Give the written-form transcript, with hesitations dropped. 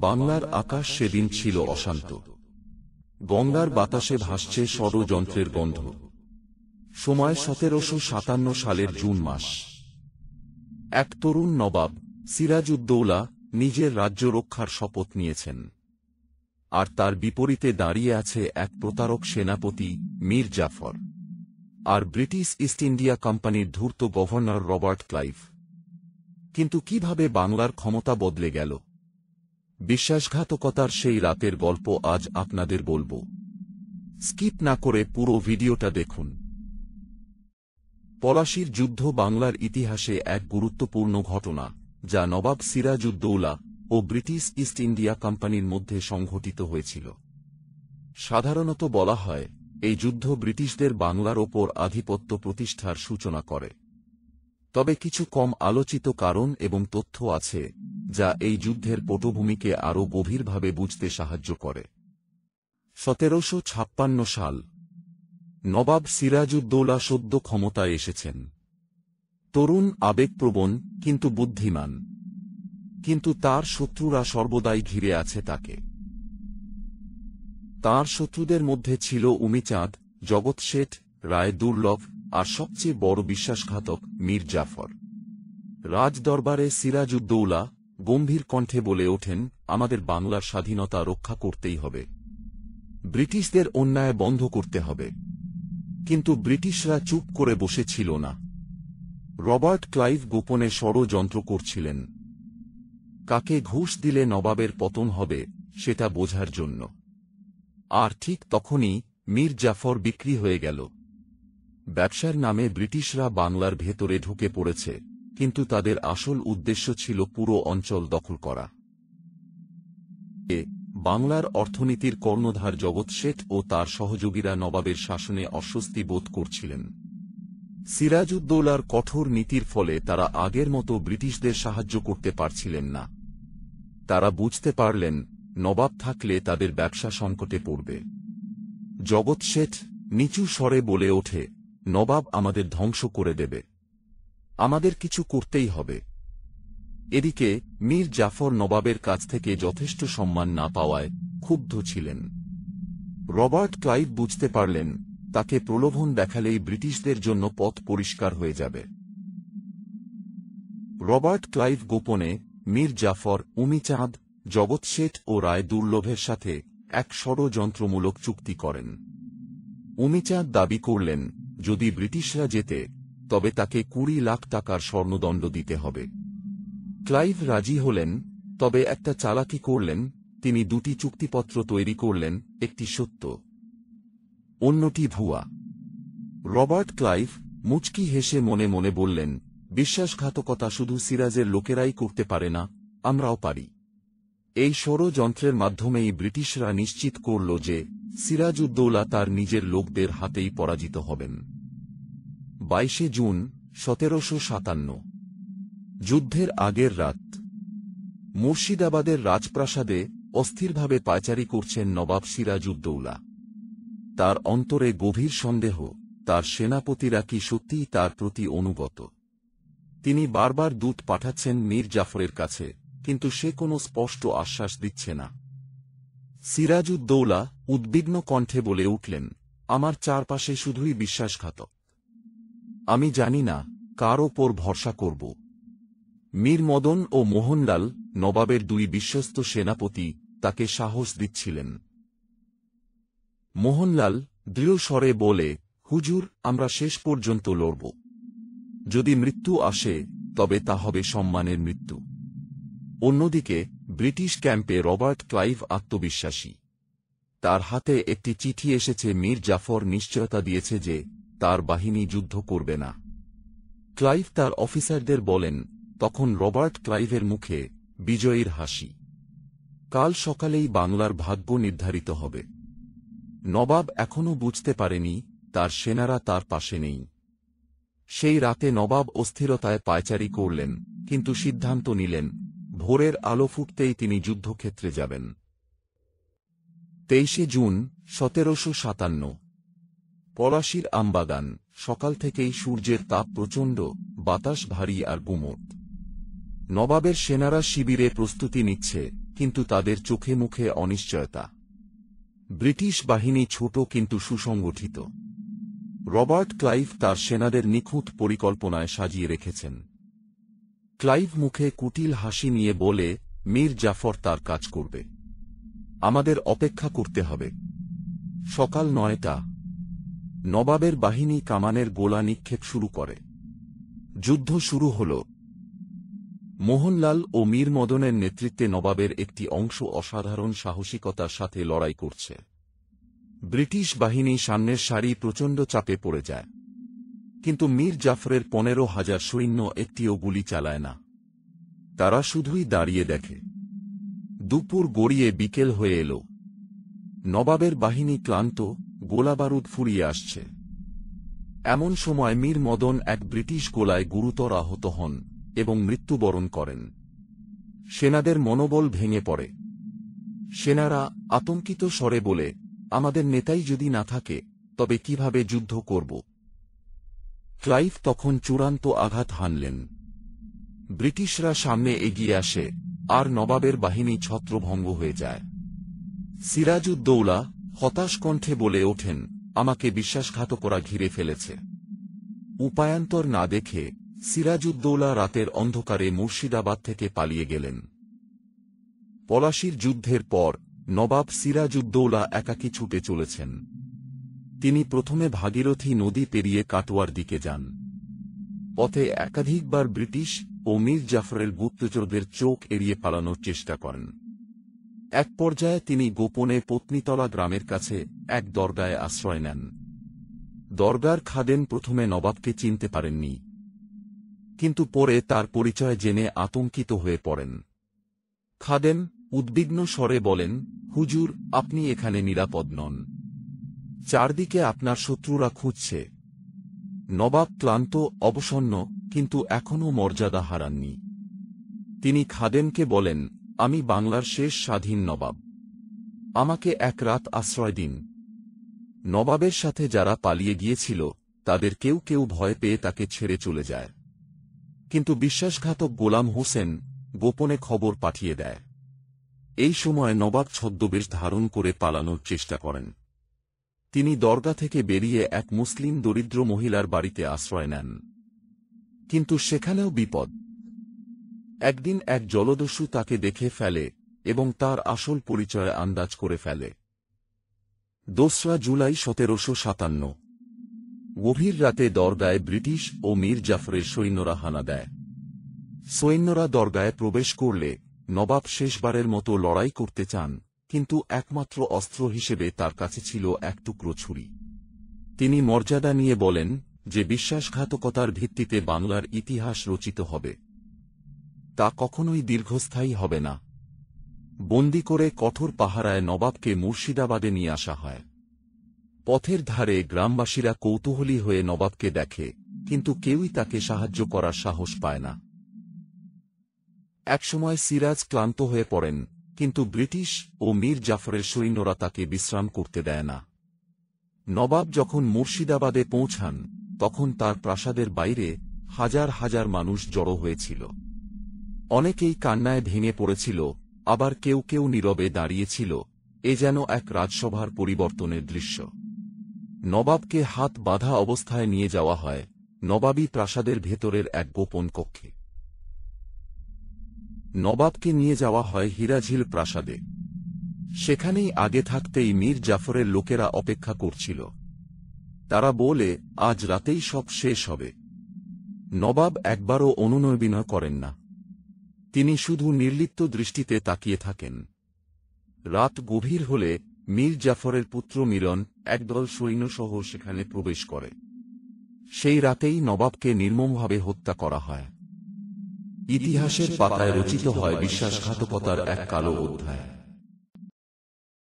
বাংলার আকাশ সেদিন ছিল অশান্ত। গঙ্গার বাতাসে ভাসছে ষড়যন্ত্রের গন্ধ। সময় 1757 সালের জুন মাস। এক তরুণ নবাব সিরাজউদ্দৌলা নিজের রাজ্য রক্ষার শপথ নিয়েছেন, আর তার বিপরীতে দাঁড়িয়ে আছে এক প্রতারক সেনাপতি মীর জাফর আর ব্রিটিশ ইস্ট ইন্ডিয়া কোম্পানির ধূর্ত গভর্নর রবার্ট ক্লাইভ। কিন্তু কিভাবে বাংলার ক্ষমতা বদলে গেল? বিশ্বাসঘাতকতার সেই রাতের গল্প আজ আপনাদের বলবো। স্কিপ না করে পুরো ভিডিওটা দেখুন। পলাশীর যুদ্ধ বাংলার ইতিহাসে এক গুরুত্বপূর্ণ ঘটনা, যা নবাব সিরাজউদ্দৌলা ও ব্রিটিশ ইস্ট ইন্ডিয়া কোম্পানির মধ্যে সংঘটিত হয়েছিল। সাধারণত বলা হয়, এই যুদ্ধ ব্রিটিশদের বাংলার ওপর আধিপত্য প্রতিষ্ঠার সূচনা করে। তবে কিছু কম আলোচিত কারণ এবং তথ্য আছে যা এই যুদ্ধের পটভূমিকে আরও গভীরভাবে বুঝতে সাহায্য করে। 1756 সাল। নবাব সিরাজউদ্দৌলা সদ্য ক্ষমতায় এসেছেন। তরুণ, আবেগপ্রবণ, কিন্তু বুদ্ধিমান। কিন্তু তার শত্রুরা সর্বদাই ঘিরে আছে তাকে। তার শত্রুদের মধ্যে ছিল উমিচাঁদ, জগৎ শেঠ, রায় দুর্লভ আর সবচেয়ে বড় বিশ্বাসঘাতক মীর জাফর। রাজদরবারে সিরাজউদ্দৌলা গম্ভীর কণ্ঠে বলে ওঠেন, আমাদের বাংলার স্বাধীনতা রক্ষা করতেই হবে, ব্রিটিশদের অন্যায় বন্ধ করতে হবে। কিন্তু ব্রিটিশরা চুপ করে বসেছিল না। রবার্ট ক্লাইভ গোপনে ষড়যন্ত্র করছিলেন, কাকে ঘুষ দিলে নবাবের পতন হবে সেটা বোঝার জন্য। আর ঠিক তখনই মীর জাফর বিক্রি হয়ে গেল। ব্যবসার নামে ব্রিটিশরা বাংলার ভেতরে ঢুকে পড়েছে, কিন্তু তাদের আসল উদ্দেশ্য ছিল পুরো অঞ্চল দখল করা। বাংলার অর্থনীতির কর্ণধার জগৎ শেঠ ও তার সহযোগীরা নবাবের শাসনে অস্বস্তি বোধ করছিলেন। সিরাজউদ্দৌলার কঠোর নীতির ফলে তারা আগের মতো ব্রিটিশদের সাহায্য করতে পারছিলেন না। তারা বুঝতে পারলেন, নবাব থাকলে তাদের ব্যবসা সংকটে পড়বে। জগৎ শেঠ নিচু স্বরে বলে ওঠে, নবাব আমাদের ধ্বংস করে দেবে, আমাদের কিছু করতেই হবে। এদিকে মীর জাফর নবাবের কাছ থেকে যথেষ্ট সম্মান না পাওয়ায় ক্ষুব্ধ ছিলেন। রবার্ট ক্লাইভ বুঝতে পারলেন, তাকে প্রলোভন দেখালেই ব্রিটিশদের জন্য পথ পরিষ্কার হয়ে যাবে। রবার্ট ক্লাইভ গোপনে মীর জাফর, উমিচাঁদ, জগৎ শেঠ ও রায় দুর্লভের সাথে এক ষড়যন্ত্রমূলক চুক্তি করেন। উমিচাঁদ দাবি করলেন, যদি ব্রিটিশরা জেতে তবে তাকে 20 লাখ টাকার স্বর্ণদণ্ড দিতে হবে। ক্লাইভ রাজি হলেন, তবে একটা চালাকি করলেন। তিনি দুটি চুক্তিপত্র তৈরি করলেন, একটি সত্য, অন্যটি ভুয়া। রবার্ট ক্লাইভ মুচকি হেসে মনে মনে বললেন, বিশ্বাসঘাতকতা শুধু সিরাজের লোকেরাই করতে পারে না, আমরাও পারি। এই ষড়যন্ত্রের মাধ্যমেই ব্রিটিশরা নিশ্চিত করল যে সিরাজউদ্দৌলা তার নিজের লোকদের হাতেই পরাজিত হবেন। 22 জুন 1757। যুদ্ধের আগের রাত। মুর্শিদাবাদের রাজপ্রাসাদে অস্থিরভাবে পায়চারি করছেন নবাব সিরাজউদ্দৌলা। তার অন্তরে গভীর সন্দেহ, তার সেনাপতিরা কি সত্যিই তার প্রতি অনুগত। তিনি বারবার দূত পাঠাচ্ছেন মীর জাফরের কাছে, কিন্তু সে কোনো স্পষ্ট আশ্বাস দিচ্ছে না। সিরাজউদ্দৌলা উদ্বিগ্ন কণ্ঠে বলে উঠলেন, আমার চারপাশে শুধুই বিশ্বাসঘাতক, আমি জানি না কার ওপর ভরসা করব। মীর মদন ও মোহনলাল, নবাবের দুই বিশ্বস্ত সেনাপতি, তাকে সাহস দিচ্ছিলেন। মোহনলাল দৃঢ় স্বরে বলে, হুজুর, আমরা শেষ পর্যন্ত লড়ব। যদি মৃত্যু আসে তবে তা হবে সম্মানের মৃত্যু। অন্যদিকে ব্রিটিশ ক্যাম্পে রবার্ট ক্লাইভ আত্মবিশ্বাসী। তার হাতে একটি চিঠি এসেছে। মীর জাফর নিশ্চয়তা দিয়েছে যে তার বাহিনী যুদ্ধ করবে না। ক্লাইভ তার অফিসারদের বলেন, তখন রবার্ট ক্লাইভের মুখে বিজয়ীর হাসি। কাল সকালেই বাংলার ভাগ্য নির্ধারিত হবে। নবাব এখনও বুঝতে পারেনি তার সেনারা তার পাশে নেই। সেই রাতে নবাব অস্থিরতায় পায়চারি করলেন, কিন্তু সিদ্ধান্ত নিলেন, ভোরের আলো ফুটতেই তিনি যুদ্ধক্ষেত্রে যাবেন। 23 জুন 1757। পলাশীর আমবাগান। সকাল থেকেই সূর্যের তাপ প্রচণ্ড, বাতাস ভারী আর গুমোট। নবাবের সেনারা শিবিরে প্রস্তুতি নিচ্ছে, কিন্তু তাদের চোখে মুখে অনিশ্চয়তা। ব্রিটিশ বাহিনী ছোট কিন্তু সুসংগঠিত। রবার্ট ক্লাইভ তার সেনাদের নিখুঁত পরিকল্পনায় সাজিয়ে রেখেছেন। ক্লাইভ মুখে কুটিল হাসি নিয়ে বলে, মীর জাফর তার কাজ করবে, আমাদের অপেক্ষা করতে হবে। সকাল 9টা। নবাবের বাহিনী কামানের গোলা নিক্ষেপ শুরু করে। যুদ্ধ শুরু হল। মোহনলাল ও মীর মদনের নেতৃত্বে নবাবের একটি অংশ অসাধারণ সাহসিকতার সাথে লড়াই করছে। ব্রিটিশ বাহিনী সামনের সারি প্রচণ্ড চাপে পড়ে যায়, কিন্তু মীর জাফরের 15,000 সৈন্য একটিও গুলি চালায় না। তারা শুধুই দাঁড়িয়ে দেখে। দুপুর গড়িয়ে বিকেল হয়ে এল। নবাবের বাহিনী ক্লান্ত, গোলাবারুদ ফুরিয়ে আসছে। এমন সময় মীর মদন এক ব্রিটিশ গোলায় গুরুতর আহত হন এবং মৃত্যুবরণ করেন। সেনাদের মনোবল ভেঙে পড়ে। সেনারা আতঙ্কিত স্বরে বলে, আমাদের নেতাই যদি না থাকে তবে কিভাবে যুদ্ধ করব? ক্লাইভ তখন চূড়ান্ত আঘাত হানলেন। ব্রিটিশরা সামনে এগিয়ে আসে, আর নবাবের বাহিনী ছত্রভঙ্গ হয়ে যায়। সিরাজউদ্দৌলা হতাশ কণ্ঠে বলে ওঠেন, আমাকে বিশ্বাসঘাতকরা ঘিরে ফেলেছে। উপায়ান্তর না দেখে সিরাজউদ্দৌলা রাতের অন্ধকারে মুর্শিদাবাদ থেকে পালিয়ে গেলেন। পলাশীর যুদ্ধের পর নবাব সিরাজউদ্দৌলা একাকী ছুটে চলেছেন। তিনি প্রথমে ভাগীরথী নদী পেরিয়ে কাটোয়ার দিকে যান। পথে একাধিকবার ব্রিটিশ ও মীর জাফরের গুপ্তচরদের চোখ এড়িয়ে পালানোর চেষ্টা করেন। এক পর্যায়ে তিনি গোপনে পত্নীতলা গ্রামের কাছে এক দরগায় আশ্রয় নেন। দরগার খাদেম প্রথমে নবাবকে চিনতে পারেননি, কিন্তু পরে তার পরিচয় জেনে আতঙ্কিত হয়ে পড়েন। খাদেম উদ্বিগ্ন স্বরে বলেন, হুজুর, আপনি এখানে নিরাপদ নন। চারদিকে আপনার শত্রুরা খুঁজছে। নবাব ক্লান্ত, অবসন্ন, কিন্তু এখনও মর্যাদা হারাননি। তিনি খাদেমকে বলেন, আমি বাংলার শেষ স্বাধীন নবাব, আমাকে এক রাত আশ্রয় দিন। নবাবের সাথে যারা পালিয়ে গিয়েছিল তাদের কেউ কেউ ভয় পেয়ে তাকে ছেড়ে চলে যায়, কিন্তু বিশ্বাসঘাতক গোলাম হোসেন গোপনে খবর পাঠিয়ে দেয়। এই সময় নবাব ছদ্মবেশ ধারণ করে পালানোর চেষ্টা করেন। তিনি দরগা থেকে বেরিয়ে এক মুসলিম দরিদ্র মহিলার বাড়িতে আশ্রয় নেন, কিন্তু সেখানেও বিপদ। একদিন এক জলদস্যু তাকে দেখে ফেলে এবং তার আসল পরিচয় আন্দাজ করে ফেলে। 2রা জুলাই 1757। গভীর রাতে দরগায় ব্রিটিশ ও মীর জাফরের সৈন্যরা হানা দেয়। সৈন্যরা দরগায় প্রবেশ করলে নবাব শেষবারের মতো লড়াই করতে চান, কিন্তু একমাত্র অস্ত্র হিসেবে তার কাছে ছিল এক টুকরো ছুরি। তিনি মর্যাদা নিয়ে বলেন যে বিশ্বাসঘাতকতার ভিত্তিতে বাংলার ইতিহাস রচিত হবে, তা কখনোই দীর্ঘস্থায়ী হবে না। বন্দি করে কঠোর পাহারায় নবাবকে মুর্শিদাবাদে নিয়ে আসা হয়। পথের ধারে গ্রামবাসীরা কৌতূহলী হয়ে নবাবকে দেখে, কিন্তু কেউই তাকে সাহায্য করার সাহস পায় না। একসময় সিরাজ ক্লান্ত হয়ে পড়েন, কিন্তু ব্রিটিশ ও মীর জাফরের সৈন্যরা তাকে বিশ্রাম করতে দেয় না। নবাব যখন মুর্শিদাবাদে পৌঁছান তখন তার প্রাসাদের বাইরে হাজার হাজার মানুষ জড়ো হয়েছিল। অনেকেই কান্নায় ভেঙে পড়েছিল, আবার কেউ কেউ নীরবে দাঁড়িয়েছিল। এ যেন এক রাজসভার পরিবর্তনের দৃশ্য। নবাবকে হাত বাঁধা অবস্থায় নিয়ে যাওয়া হয় নবাবী প্রাসাদের ভেতরের এক গোপন কক্ষে। নবাবকে নিয়ে যাওয়া হয় হিরাঝিল প্রাসাদে। সেখানেই আগে থাকতেই মীর জাফরের লোকেরা অপেক্ষা করছিল। তারা বলে, আজ রাতেই সব শেষ হবে। নবাব একবারও অনুনয় করেন না। তিনি শুধু নির্লিপ্ত দৃষ্টিতে তাকিয়ে থাকেন। রাত গভীর হলে মীর জাফরের পুত্র মিলন একদল সৈন্যসহ সেখানে প্রবেশ করে। সেই রাতেই নবাবকে নির্মমভাবে হত্যা করা হয়। ইতিহাসের পাতায় রচিত হয় বিশ্বাসঘাতকতার এক কালো অধ্যায়।